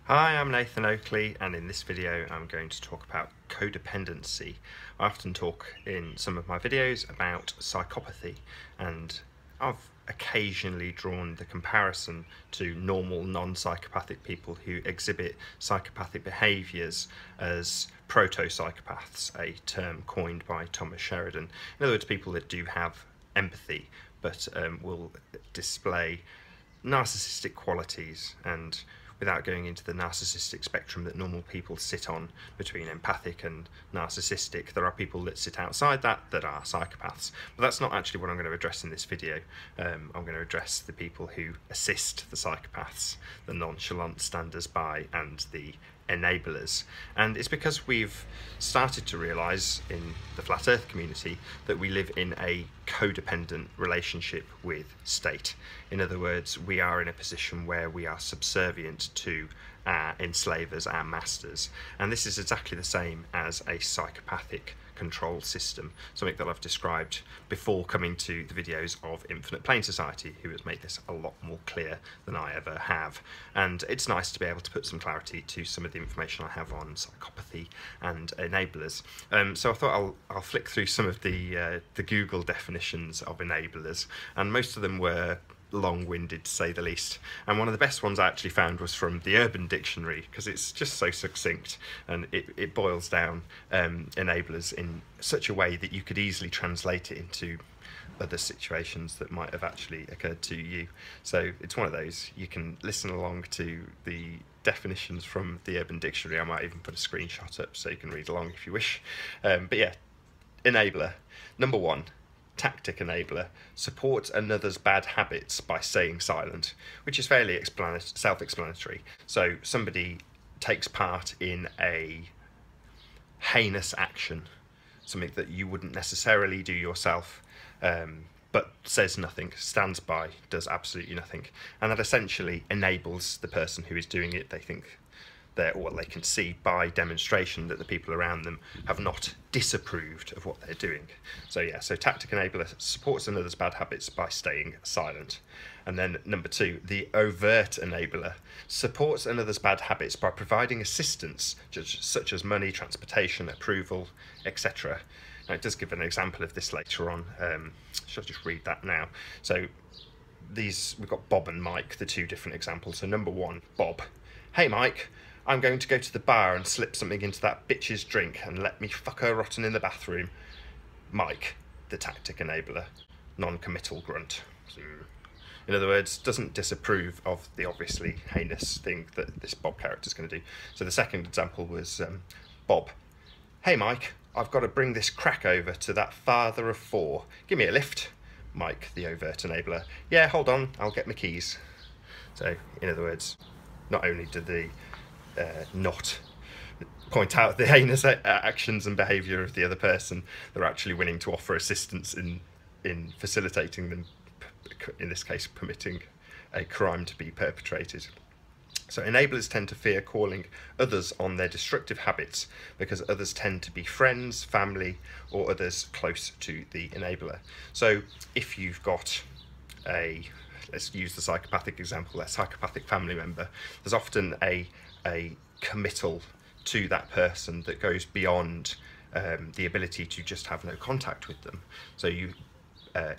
Hi, I'm Nathan Oakley, and in this video I'm going to talk about codependency. I often talk in some of my videos about psychopathy, and I've occasionally drawn the comparison to normal non-psychopathic people who exhibit psychopathic behaviours as proto-psychopaths, a term coined by Thomas Sheridan. In other words, people that do have empathy but will display narcissistic qualities, and without going into the narcissistic spectrum that normal people sit on between empathic and narcissistic, there are people that sit outside that are psychopaths. But that's not actually what I'm going to address in this video. I'm going to address the people who assist the psychopaths, the nonchalant standers by, and the enablers. And it's because we've started to realise in the Flat Earth community that we live in a codependent relationship with state. In other words, we are in a position where we are subservient to our enslavers, our masters, and this is exactly the same as a psychopathic control system, something that I've described before coming to the videos of Infinite Plane Society, who has made this a lot more clear than I ever have. And it's nice to be able to put some clarity to some of the information I have on psychopathy and enablers. So I thought I'll flick through some of the Google definitions of enablers, and most of them were long-winded to say the least, and one of the best ones I actually found was from the Urban Dictionary, because it's just so succinct and it boils down enablers in such a way that you could easily translate it into other situations that might have actually occurred to you. So it's one of those, you can listen along to the definitions from the Urban Dictionary. I might even put a screenshot up so you can read along if you wish. But yeah, enabler. Number one, tactic enabler: supports another's bad habits by staying silent, which is fairly self-explanatory. So somebody takes part in a heinous action, something that you wouldn't necessarily do yourself, but says nothing, stands by, does absolutely nothing, and that essentially enables the person who is doing it. They think or they can see by demonstration that the people around them have not disapproved of what they're doing. So yeah, so tactic enabler supports another's bad habits by staying silent. And then number two, the overt enabler supports another's bad habits by providing assistance, such as money, transportation, approval, etc. Now it does give an example of this later on. Shall I just read that now? So we've got Bob and Mike, the two different examples. So number one, Bob. Hey Mike, I'm going to go to the bar and slip something into that bitch's drink and let me fuck her rotten in the bathroom. Mike, the tactic enabler, non-committal grunt. In other words, doesn't disapprove of the obviously heinous thing that this Bob character is going to do. So the second example was Bob. Hey Mike, I've got to bring this crack over to that father of four. Give me a lift. Mike, the overt enabler. Yeah, hold on, I'll get my keys. So, in other words, not only do they not point out the heinous actions and behaviour of the other person, they're actually willing to offer assistance in facilitating them, in this case permitting a crime to be perpetrated. So enablers tend to fear calling others on their destructive habits because others tend to be friends, family, or others close to the enabler. So if you've got let's use the psychopathic example, a psychopathic family member, there's often a committal to that person that goes beyond the ability to just have no contact with them. So you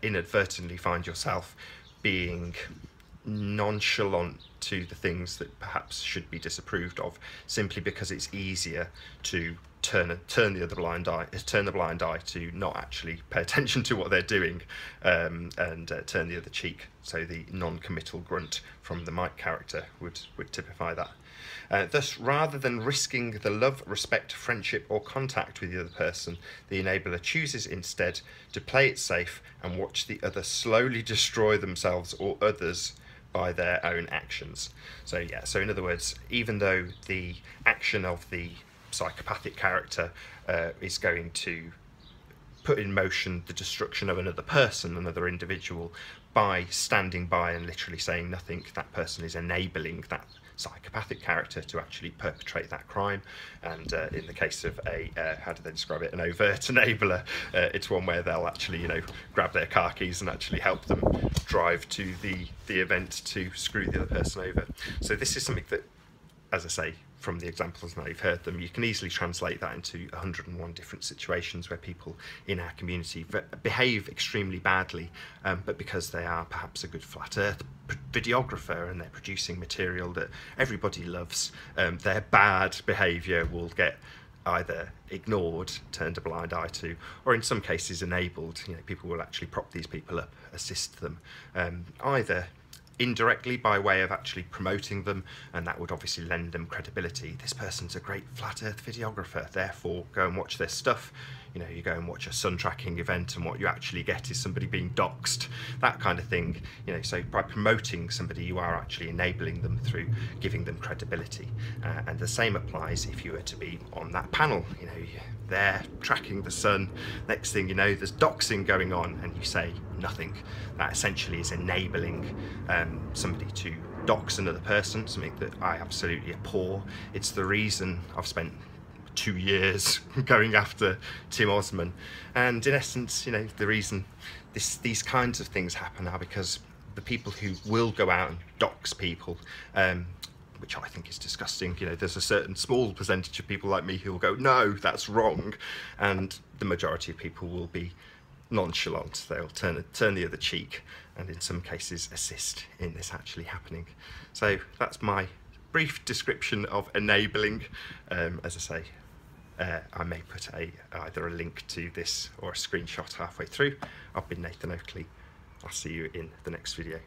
inadvertently find yourself being nonchalant to the things that perhaps should be disapproved of, simply because it's easier to turn the blind eye to not actually pay attention to what they're doing, and turn the other cheek. So the non-committal grunt from the Mike character would typify that. Thus, rather than risking the love, respect, friendship, or contact with the other person, the enabler chooses instead to play it safe and watch the other slowly destroy themselves or others by their own actions. So yeah, so in other words, even though the action of the psychopathic character is going to put in motion the destruction of another person, another individual, by standing by and literally saying nothing, that person is enabling that psychopathic character to actually perpetrate that crime. And in the case of how do they describe it, an overt enabler, it's one where they'll actually, grab their car keys and actually help them drive to the event to screw the other person over. So this is something that as I say, from the examples now you've heard them, you can easily translate that into 101 different situations where people in our community behave extremely badly, but because they are perhaps a good flat earth videographer and they're producing material that everybody loves, their bad behaviour will get either ignored, turned a blind eye to, or in some cases enabled. You know, people will actually prop these people up, assist them, either indirectly by way of actually promoting them, and that would obviously lend them credibility. This person's a great flat earth videographer, therefore go and watch their stuff. You know, you go and watch a sun tracking event and what you actually get is somebody being doxed, that kind of thing. You know, so by promoting somebody, you are actually enabling them through giving them credibility. And the same applies if you were to be on that panel. You know, they're tracking the sun, next thing you know there's doxing going on and you say nothing. That essentially is enabling somebody to dox another person, something that I absolutely abhor. It's the reason I've spent 2 years going after Tim Osman, and in essence, you know, the reason these kinds of things happen are because the people who will go out and dox people, which I think is disgusting. You know, there's a certain small percentage of people like me who will go, no, that's wrong, and the majority of people will be nonchalant. They'll turn the other cheek, and in some cases assist in this actually happening. So that's my brief description of enabling. As I say, I may put either a link to this or a screenshot halfway through. I've been Nathan Oakley. I'll see you in the next video.